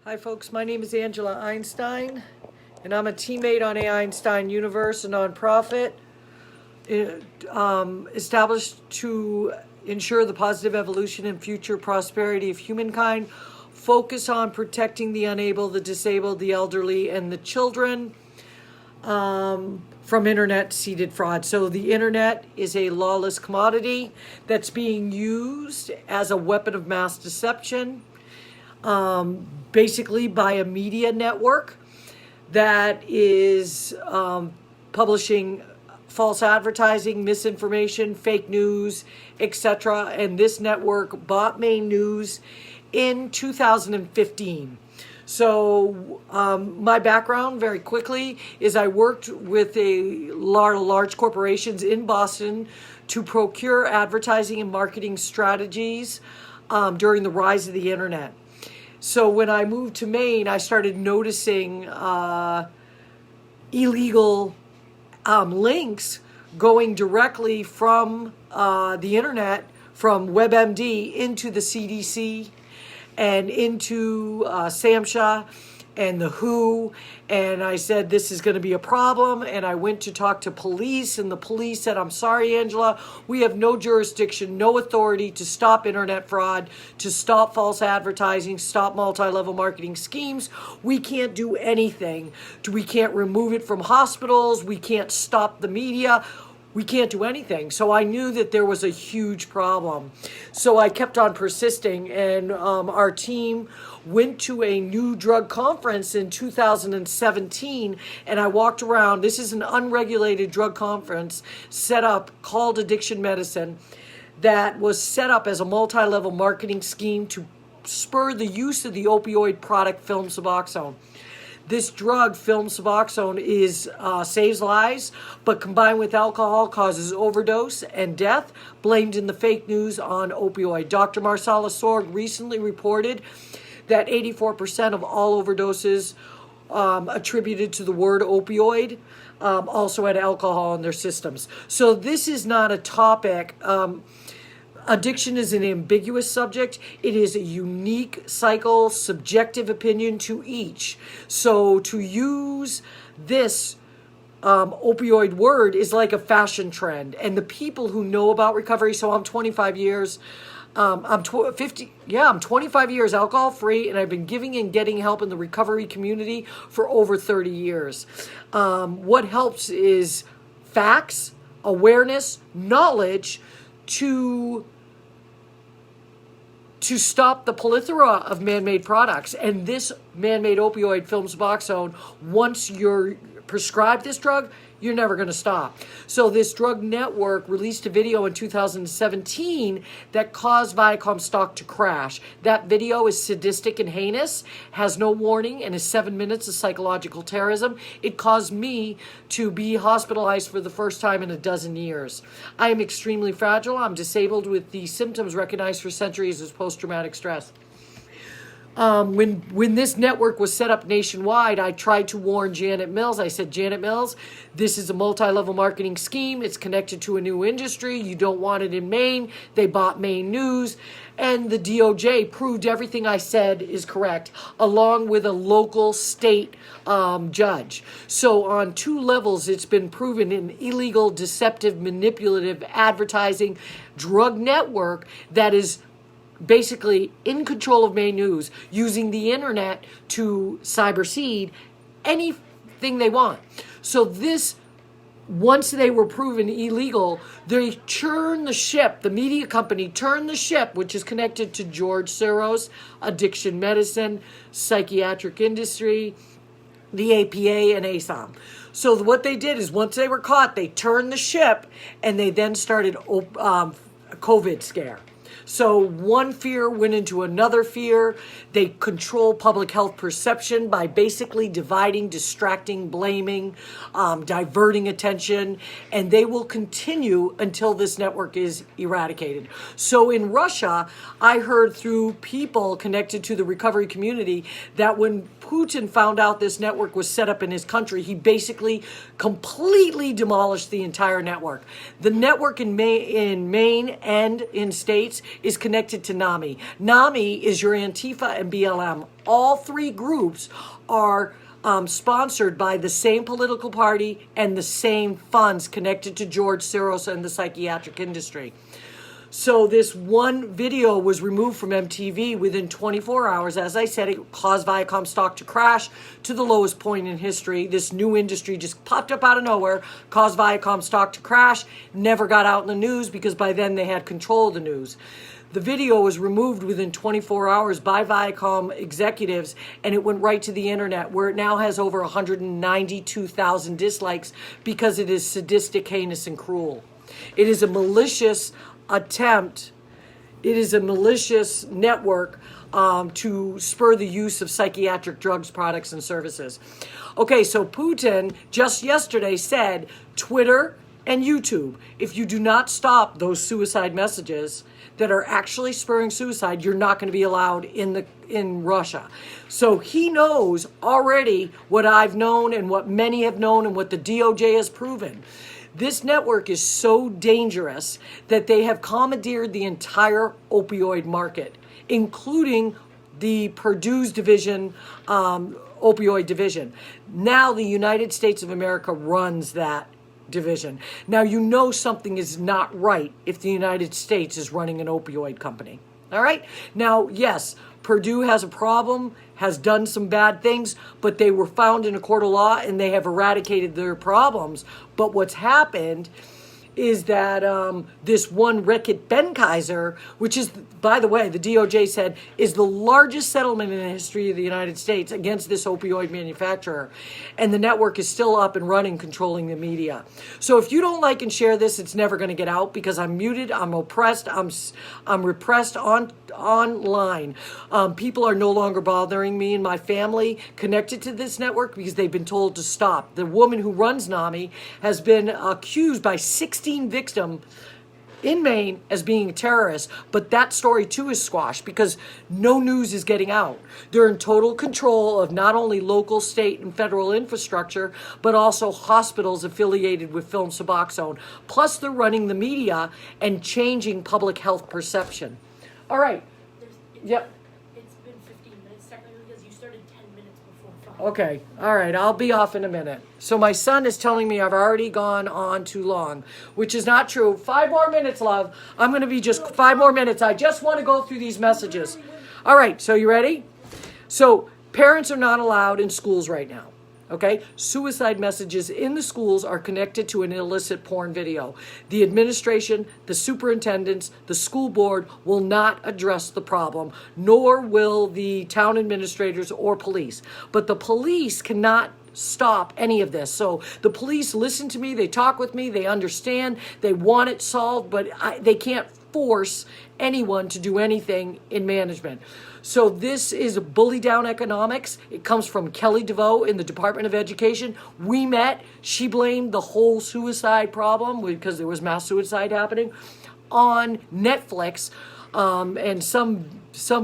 Hi folks, my name is Angela Einstein, and I'm a teammate on A Einstein Universe, a nonprofit established to ensure the positive evolution and future prosperity of humankind, focus on protecting the unable, the disabled, the elderly, and the children from internet-seeded fraud. So the internet is a lawless commodity that's being used as a weapon of mass deception, basically by a media network that is publishing false advertising, misinformation, fake news, etc. And this network bought Maine News in 2015. So my background, very quickly, is I worked with a large corporations in Boston to procure advertising and marketing strategies during the rise of the internet. So when I moved to Maine, I started noticing illegal links going directly from the internet, from WebMD into the CDC and into SAMHSA and the WHO. And I said, this is going to be a problem. And I went to talk to police, and the police said, I'm sorry, Angela, we have no jurisdiction, no authority to stop internet fraud, to stop false advertising, stop multi-level marketing schemes. We can't do anything. We can't remove it from hospitals. We can't stop the media. We can't do anything. So I knew that there was a huge problem. So I kept on persisting, and our team went to a new drug conference in 2017, and I walked around. This is an unregulated drug conference set up called Addiction Medicine that was set up as a multi-level marketing scheme to spur the use of the opioid product film Suboxone. This drug, film Suboxone, saves lives, but combined with alcohol causes overdose and death, blamed in the fake news on opioid. Dr. Marsala Sorg recently reported that 84% of all overdoses attributed to the word opioid also had alcohol in their systems. So this is not a topic. Addiction is an ambiguous subject. It is a unique cycle, subjective opinion to each. So to use this opioid word is like a fashion trend. And the people who know about recovery, so I'm 25 years, I'm 25 years alcohol free, and I've been giving and getting help in the recovery community for over 30 years. What helps is facts, awareness, knowledge to stop the plethora of man-made products. And this man-made opioid, film Suboxone, once you're prescribed this drug, you're never going to stop. So this drug network released a video in 2017 that caused Viacom stock to crash. That video is sadistic and heinous, has no warning, and is 7 minutes of psychological terrorism. It caused me to be hospitalized for the first time in a dozen years. I am extremely fragile. I'm disabled with the symptoms recognized for centuries as post-traumatic stress. When this network was set up nationwide, I tried to warn Janet Mills. I said, Janet Mills, this is a multi-level marketing scheme. It's connected to a new industry. You don't want it in Maine. They bought Maine News. And the DOJ proved everything I said is correct, along with a local state judge. So on two levels, it's been proven an illegal, deceptive, manipulative advertising drug network that is basically in control of Maine News, using the internet to cyberseed anything they want. So this, once they were proven illegal, they turned the ship, the media company turned the ship, which is connected to George Soros, addiction medicine, psychiatric industry, the APA, and ASOM. So what they did is, once they were caught, they turned the ship, and they then started a COVID scare. So one fear went into another fear. They control public health perception by basically dividing, distracting, blaming, diverting attention, and they will continue until this network is eradicated. So in Russia, I heard through people connected to the recovery community that when Putin found out this network was set up in his country, he basically completely demolished the entire network. The network in Maine and in states is connected to NAMI. NAMI is your Antifa and BLM. All three groups are sponsored by the same political party and the same funds connected to George Soros and the psychiatric industry. So this one video was removed from MTV within 24 hours. As I said, it caused Viacom stock to crash to the lowest point in history. This new industry just popped up out of nowhere, caused Viacom stock to crash, never got out in the news because by then they had control of the news. The video was removed within 24 hours by Viacom executives, and it went right to the internet, where it now has over 192,000 dislikes because it is sadistic, heinous, and cruel. It is a malicious attempt. It is a malicious network to spur the use of psychiatric drugs, products, and services. Okay, so Putin just yesterday said Twitter and YouTube, if you do not stop those suicide messages that are actually spurring suicide, you're not going to be allowed in Russia. So he knows already what I've known and what many have known and what the DOJ has proven. This network is so dangerous that they have commandeered the entire opioid market, including the Purdue's division, opioid division. Now the United States of America runs that division. Now you know something is not right if the United States is running an opioid company. All right? Now, yes, Purdue has a problem, has done some bad things, but they were found in a court of law and they have eradicated their problems. But what's happened is that this one Reckitt Benckiser, which is, by the way, the DOJ said, is the largest settlement in the history of the United States against this opioid manufacturer. And the network is still up and running, controlling the media. So if you don't like and share this, it's never going to get out because I'm muted, I'm oppressed, I'm repressed online. People are no longer bothering me and my family connected to this network because they've been told to stop. The woman who runs NAMI has been accused by 16 victims in Maine as being a terrorist, but that story too is squashed because no news is getting out. They're in total control of not only local, state, and federal infrastructure, but also hospitals affiliated with Film Suboxone. Plus, they're running the media and changing public health perception. All right. Yep. It's been 15 minutes technically because you started 10 minutes before 5. Okay. All right. I'll be off in a minute. So my son is telling me I've already gone on too long, which is not true. 5 more minutes, love. I'm going to be just 5 more minutes. I just want to go through these messages. All right. So you ready? So parents are not allowed in schools right now. Okay, suicide messages in the schools are connected to an illicit porn video. The administration, the superintendents, the school board will not address the problem, nor will the town administrators or police. But the police cannot stop any of this. So the police listen to me, they talk with me, they understand, they want it solved, but they can't force anyone to do anything in management. So this is bully down economics. It comes from Kelly DeVoe in the Department of Education. We met. She blamed the whole suicide problem because there was mass suicide happening on Netflix and some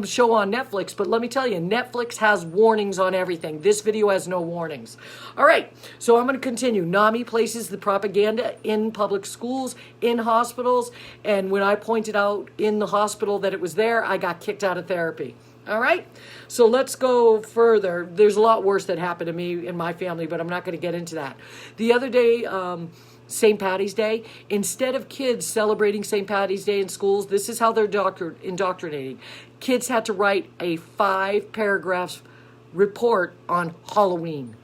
show on Netflix. But let me tell you, Netflix has warnings on everything. This video has no warnings. All right, so I'm going to continue. NAMI places the propaganda in public schools, in hospitals, and when I pointed out in the hospital that it was there, I got kicked out of therapy. All right, so let's go further. There's a lot worse that happened to me and my family, but I'm not going to get into that. The other day, St. Patty's Day, instead of kids celebrating St. Patty's Day in schools, this is how they're indoctrinating. Kids had to write a 5-paragraph report on Halloween.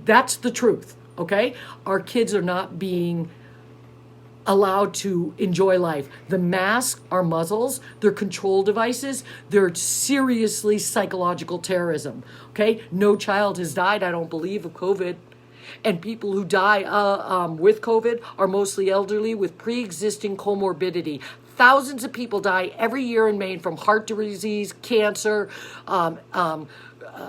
That's the truth, okay? Our kids are not being allowed to enjoy life. The masks are muzzles, they're control devices, they're seriously psychological terrorism, okay? No child has died, I don't believe, of COVID. And people who die with COVID are mostly elderly with pre-existing comorbidity. Thousands of people die every year in Maine from heart disease, cancer,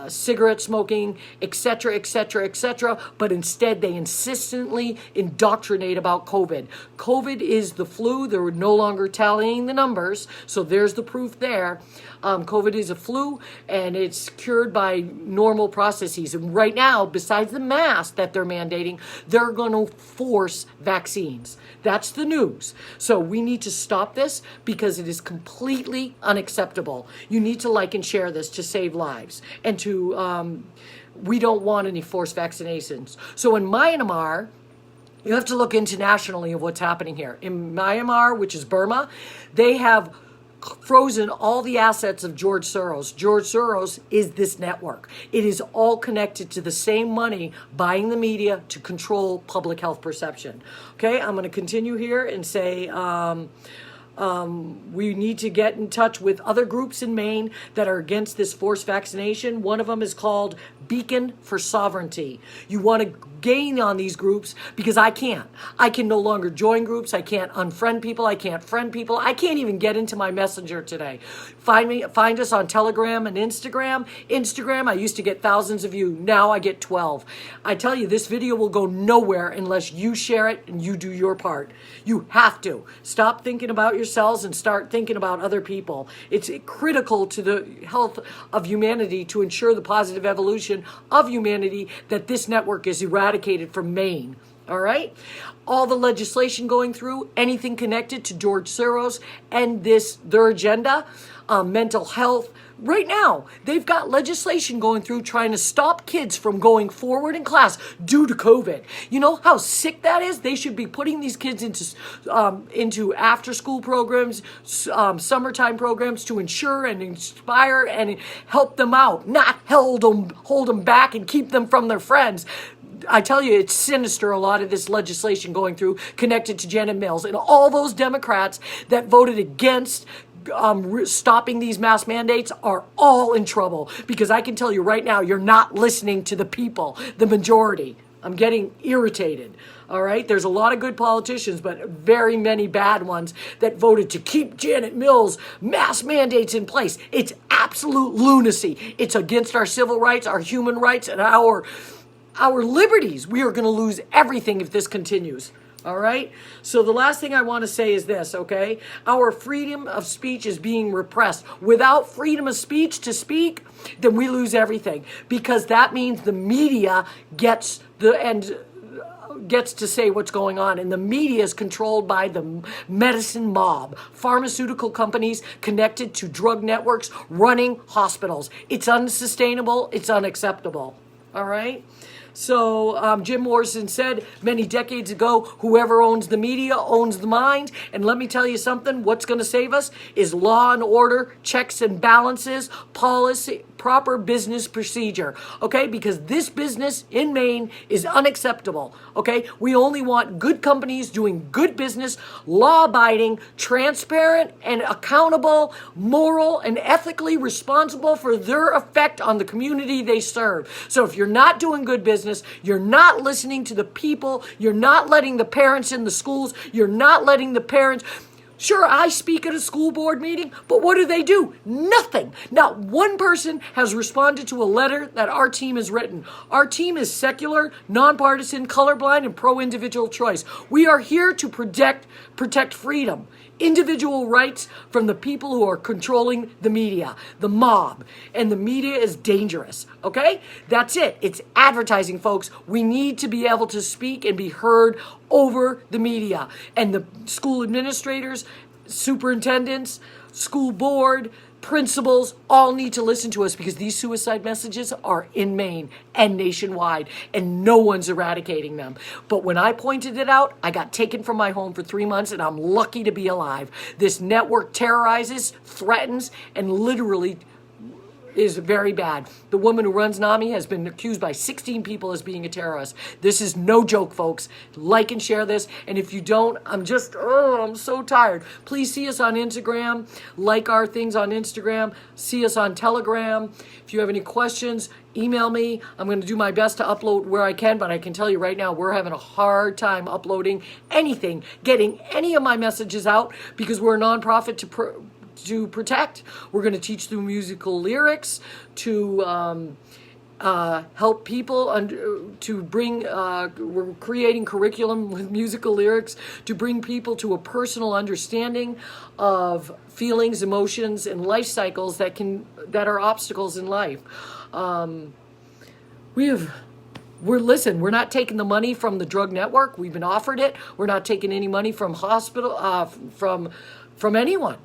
cigarette smoking, etc., etc., etc., but instead they insistently indoctrinate about COVID. COVID is the flu. They're no longer tallying the numbers, so there's the proof there. COVID is a flu, and it's cured by normal processes. And right now, besides the mask that they're mandating, they're going to force vaccines. That's the news. So we need to stop this because it is completely unacceptable. You need to like and share this to save lives and to, we don't want any forced vaccinations. So in Myanmar, you have to look internationally of what's happening here. In Myanmar, which is Burma, they have frozen all the assets of George Soros. George Soros is this network. It is all connected to the same money buying the media to control public health perception. Okay, I'm going to continue here and say we need to get in touch with other groups in Maine that are against this forced vaccination. One of them is called Beacon for Sovereignty. You want to gain on these groups because I can't. I can no longer join groups. I can't unfriend people. I can't friend people. I can't even get into my messenger today. Find us on Telegram and Instagram. Instagram, I used to get thousands of views. Now I get 12. I tell you, this video will go nowhere unless you share it and you do your part. You have to. Stop thinking about yourselves and start thinking about other people. It's critical to the health of humanity to ensure the positive evolution of humanity that this network is eradicated from Maine. All right? All the legislation going through, anything connected to George Soros and their agenda, mental health. Right now, they've got legislation going through trying to stop kids from going forward in class due to COVID. You know how sick that is? They should be putting these kids into after-school programs, summertime programs to ensure and inspire and help them out, not hold them back and keep them from their friends. I tell you, it's sinister, a lot of this legislation going through connected to Janet Mills and all those Democrats that voted against stopping these mask mandates are all in trouble, because I can tell you right now, you're not listening to the people, the majority. I'm getting irritated. All right, there's a lot of good politicians, but very many bad ones that voted to keep Janet Mills' mask mandates in place. It's absolute lunacy. It's against our civil rights, our human rights, and our liberties. We are going to lose everything if this continues. All right? So the last thing I want to say is this, okay? Our freedom of speech is being repressed. Without freedom of speech to speak, then we lose everything, because that means the media gets to say what's going on, and the media is controlled by the medicine mob, pharmaceutical companies connected to drug networks running hospitals. It's unsustainable. It's unacceptable. All right? So Jim Morrison said many decades ago, whoever owns the media owns the mind. And let me tell you something, what's going to save us is law and order, checks and balances, policy, proper business procedure, okay? Because this business in Maine is unacceptable, okay? We only want good companies doing good business, law-abiding, transparent and accountable, moral and ethically responsible for their effect on the community they serve. So if you're not doing good business, you're not listening to the people, you're not letting the parents in the schools, you're not letting the parents. Sure, I speak at a school board meeting, but what do? Nothing. Not one person has responded to a letter that our team has written. Our team is secular, nonpartisan, colorblind, and pro-individual choice. We are here to protect freedom, individual rights from the people who are controlling the media, the mob, and the media is dangerous, okay? That's it. It's advertising, folks. We need to be able to speak and be heard over the media, and the school administrators, superintendents, school board, principals all need to listen to us, because these suicide messages are in Maine and nationwide, and no one's eradicating them. But when I pointed it out, I got taken from my home for 3 months, and I'm lucky to be alive. This network terrorizes, threatens, and literally is very bad. The woman who runs NAMI has been accused by 16 people as being a terrorist. This is no joke, folks. Like and share this. And if you don't, I'm so tired. Please see us on Instagram. Like our things on Instagram. See us on Telegram. If you have any questions, email me. I'm going to do my best to upload where I can, but I can tell you right now, we're having a hard time uploading anything, getting any of my messages out, because we're a nonprofit to protect. We're going to teach through musical lyrics to help people to bring. We're creating curriculum with musical lyrics to bring people to a personal understanding of feelings, emotions, and life cycles that are obstacles in life. We're not taking the money from the drug network. We've been offered it. We're not taking any money from from anyone,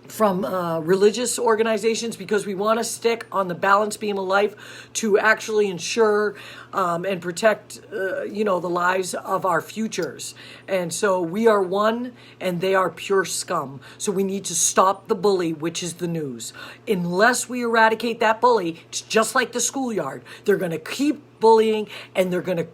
from religious organizations, because we want to stick on the balance beam of life to actually ensure and protect, the lives of our futures. And so we are one and they are pure scum. So we need to stop the bully, which is the news. Unless we eradicate that bully, it's just like the schoolyard. They're going to keep bullying, and they're going to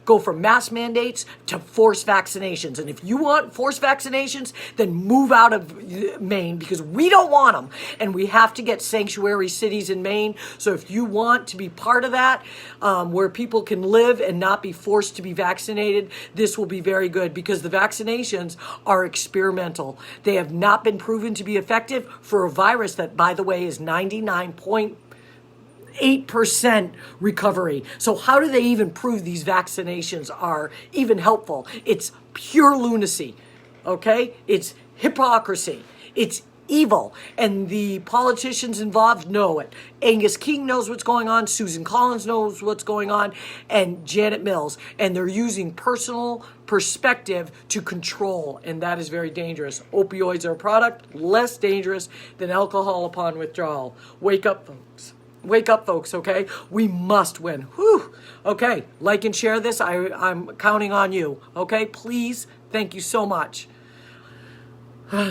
go from mass mandates to forced vaccinations. And if you want forced vaccinations, then move out of Maine, because we don't want them. And we have to get sanctuary cities in Maine. So if you want to be part of that, where people can live and not be forced to be vaccinated, this will be very good, because the vaccinations are experimental. They have not been proven to be effective for a virus that, by the way, is 99.8% recovery. So how do they even prove these vaccinations are even helpful? It's pure lunacy, okay? It's hypocrisy. It's evil. And the politicians involved know it. Angus King knows what's going on. Susan Collins knows what's going on. And Janet Mills. And they're using personal perspective to control. And that is very dangerous. Opioids are a product less dangerous than alcohol upon withdrawal. Wake up, folks. Wake up, folks, okay? We must win. Whew. Okay, like and share this. I'm counting on you, okay? Please, thank you so much.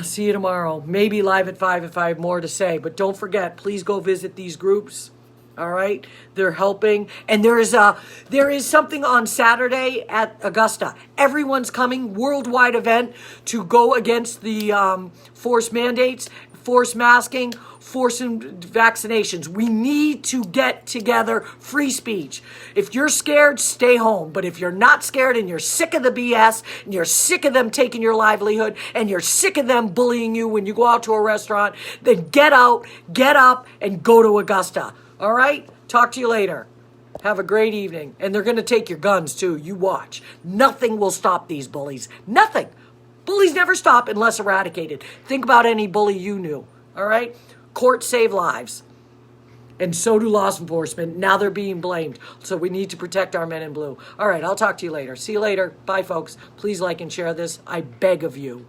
See you tomorrow. Maybe live at 5 if I have more to say. But don't forget, please go visit these groups. All right? They're helping. And there is something on Saturday at Augusta. Everyone's coming. Worldwide event to go against the forced mandates, forced masking, forced vaccinations. We need to get together. Free speech. If you're scared, stay home. But if you're not scared and you're sick of the BS and you're sick of them taking your livelihood and you're sick of them bullying you when you go out to a restaurant, then get out, get up, and go to Augusta. All right? Talk to you later. Have a great evening. And they're going to take your guns too. You watch. Nothing will stop these bullies. Nothing. Bullies never stop unless eradicated. Think about any bully you knew. All right? Courts save lives. And so do law enforcement. Now they're being blamed. So we need to protect our men in blue. All right, I'll talk to you later. See you later. Bye, folks. Please like and share this. I beg of you.